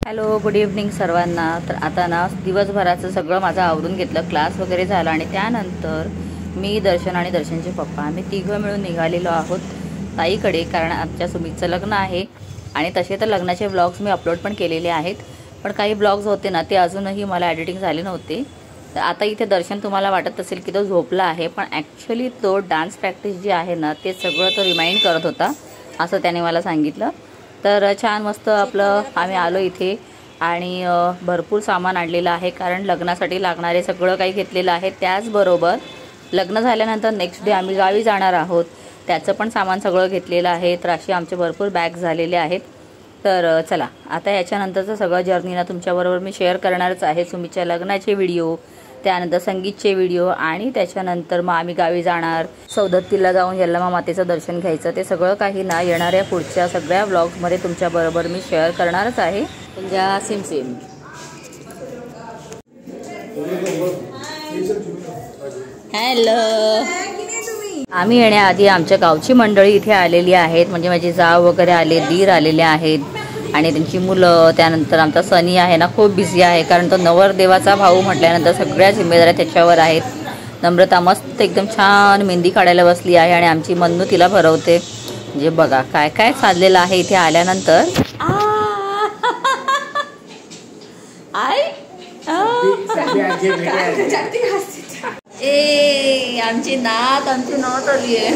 Hello, good evening सर्वांना। तर आता ना दिवसभराचं सगळं माझं आवरून घेतलं, क्लास वगैरे झाला आणि त्यानंतर मी दर्शन आणि दर्शनचे पप्पा आम्ही तिघं मिळून निघालेलो आहोत ताईकडे, कारण आमच्या सुमितचं लग्न आहे। आणि तसे तर लग्नाचे व्लॉग्स मी अपलोड पण केलेले आहेत, पण काही ब्लॉग्स होते ना ते अजूनही मला एडिटिंग झाले नव्हते। तर आता इथे दर्शन तुम्हाला वाटत असेल की तो झोपला आहे, पण ॲक्च्युली तो डान्स प्रॅक्टिस जी आहे ना ते सगळं तो रिमाइंड करत होता असं त्याने मला सांगितलं। तर छान मस्त आपलं आम्ही आलो इथे आणि भरपूर सामान आणलेलं आहे, कारण लग्नासाठी लागणारे सगळं काही घेतलेलं आहे। त्याचबरोबर लग्न झाल्यानंतर नेक्स्ट डे आम्ही गावी जाणार आहोत, त्याचं पण सामान सगळं घेतलेलं आहे। तर असे आमचे भरपूर बॅग झालेले आहेत। तर चला आता याच्यानंतरचं सगळं जर्नी ना तुमच्याबरोबर मी शेअर करणारच आहे। सुमीच्या लग्नाचे व्हिडिओ, त्यानंतर संगीतचे व्हिडिओ आणि त्याच्यानंतर मग आम्ही गावी जाणार, सौदत्तीला जाऊन यल्लमा मातेचं दर्शन घ्यायचं, ते सगळं काही ना येणाऱ्या पुढच्या सगळ्या व्लॉग्समध्ये तुमच्याबरोबर मी शेअर करणारच आहे। तुमच्या सेम सेम हॅलो, आम्ही येण्याआधी आमच्या गावची मंडळी इथे आलेली आहेत, म्हणजे माझी जाव वगैरे आले, दीर आलेले आहेत आणि त्यांची मुलं। त्यानंतर आमचा सनी आहे ना खूप बिझी आहे, कारण तो नवरदेवाचा भाऊ म्हटल्यानंतर सगळ्या जिम्मेदाऱ्या त्याच्यावर आहेत। नम्रता मस्त एकदम छान मेहंदी काढायला बसली आहे आणि आमची मन्नू तिला भरवते। म्हणजे बघा काय काय चाललेलं आहे इथे आल्यानंतर। ए आमची नात आली आहे।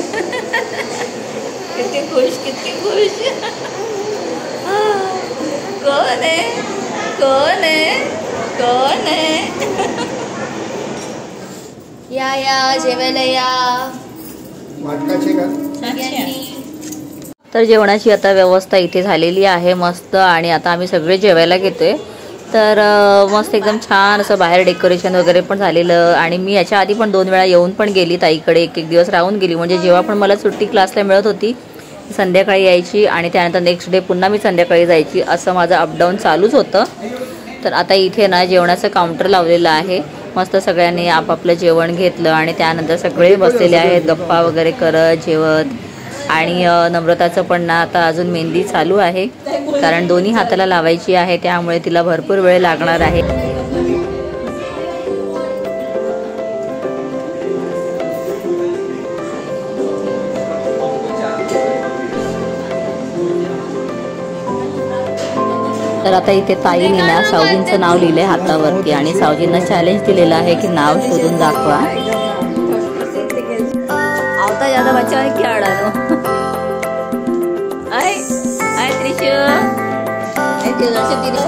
किती खुश, किती खुश। कोण आहे, कोण आहे, कोण आहे? या जेवायला या। तर जेवणाची आता व्यवस्था इथे झालेली आहे मस्त, आणि आता आम्ही सगळे जेवायला घेतोय। तर मस्त एकदम छान असं बाहेर डेकोरेशन वगैरे पण झालेलं। आणि मी याच्या आधी पण 2 वेळा येऊन पण गेली ताईकडे, एक दिवस राहून गेली। म्हणजे जेव्हा पण मला सुट्टी क्लासला मिळत होती संध्याकाळी यायची आणि त्यानंतर नेक्स्ट डे पुन्हा मी संध्याकाळी जायची, असं माझं अपडाऊन चालूच होतं। तर आता इथे ना जेवणाचं काउंटर लावलेलं आहे, मस्त सगळ्यांनी आपापलं जेवण घेतलं आणि त्यानंतर सगळे बसलेले आहेत गप्पा वगैरे करत जेवत। आणि नम्रताचं पण ना आता अजून मेहंदी चालू आहे, कारण दोन्ही हाताला लावायची आहे, त्यामुळे तिला भरपूर वेळ लागणार आहे। तर आता इथे ताईने ना सावजींचं नाव लिहिलंय हातावरती आणि सावजींना चॅलेंज दिलेलं आहे की नाव शोधून दाखवा। आवता ज्यादा बच्चा है क्या अड़ा low I I Trishu I ते दर्शन दिली।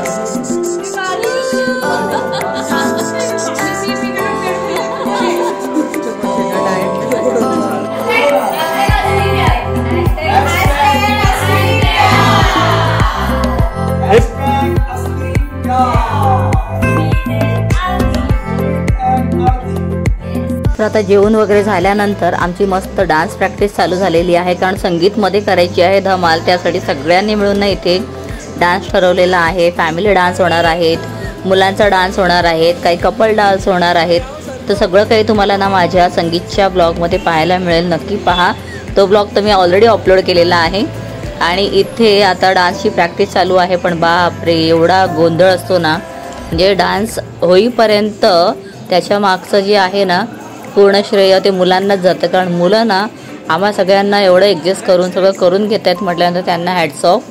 तर आता जेवण वगैरे झाल्यानंतर आमची मस्त डान्स प्रॅक्टिस चालू झालेली आहे, कारण संगीतमध्ये करायची आहे धमाल। त्यासाठी सगळ्यांनी मिळून ना इथे डान्स ठरवलेला आहे। फॅमिली डान्स होणार आहेत, मुलांचा डान्स होणार आहेत, काही कपल डान्स होणार आहेत। तर सगळं काही तुम्हाला ना माझ्या संगीतच्या ब्लॉगमध्ये पाहायला मिळेल, नक्की पहा। तो ब्लॉग तर मी ऑलरेडी अपलोड केलेला आहे। आणि इथे आता डान्सची प्रॅक्टिस चालू आहे, पण बापरे एवढा गोंधळ असतो ना, म्हणजे डान्स होईपर्यंत त्याच्या मागचं जे आहे ना पूर्ण श्रेय ते मुलांनाच जातं, कारण मुलं ना आम्हा सगळ्यांना एवढं ॲडजस्ट करून सगळं करून घेत आहेत म्हटल्यानंतर त्यांना हॅट्स ऑफ।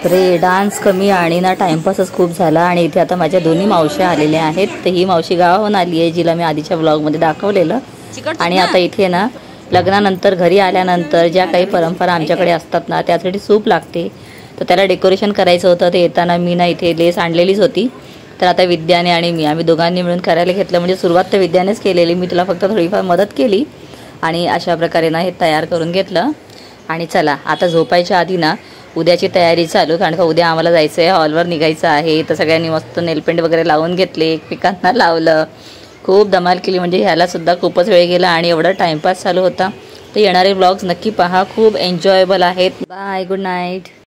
बापरे, डान्स कमी आणि ना टाइमपासच खूप झाला. आणि इथे आता माझ्या दोन्ही मावश्या आलेल्या आहेत. तर ही मावशी गावाहून आली आहे, जिला मी आधीच्या ब्लॉगमध्ये दाखवलेलं. आणि आता इथे ना लग्नानंतर घरी आल्यानंतर ज्या काही परंपरा आमच्याकडे असतात ना, त्यासाठी सूप लागते. तर त्याला डेकोरेशन करायचं होतं. ते येताना मी ना इथे लेस आणलेलीच होती. तर आता विद्याने आणि आम्ही दोघांनी मिळून करायला घेतलं. म्हणजे सुरुवात तर विद्यानेच केलेली, मी तुला फक्त थोडीफार मदत केली. आणि अशा प्रकारे ना हे तयार करून घेतलं. आणि चला आता झोपायच्या आधी ना उद्याची तयारी चालू, कारण का उद्या आम्हाला जायचं आहे, हॉलवर निघायचं आहे. तर सगळ्यांनी मस्त नेलपेंट वगैरे लावून घेतले, एकमेकांना लावलं, खूप धमाल केली. म्हणजे ह्यालासुद्धा खूपच वेळ गेला आणि एवढा टाईमपास चालू होता. तर येणारे ब्लॉग्स नक्की पहा, खूप एन्जॉयबल आहेत. Bye, good night.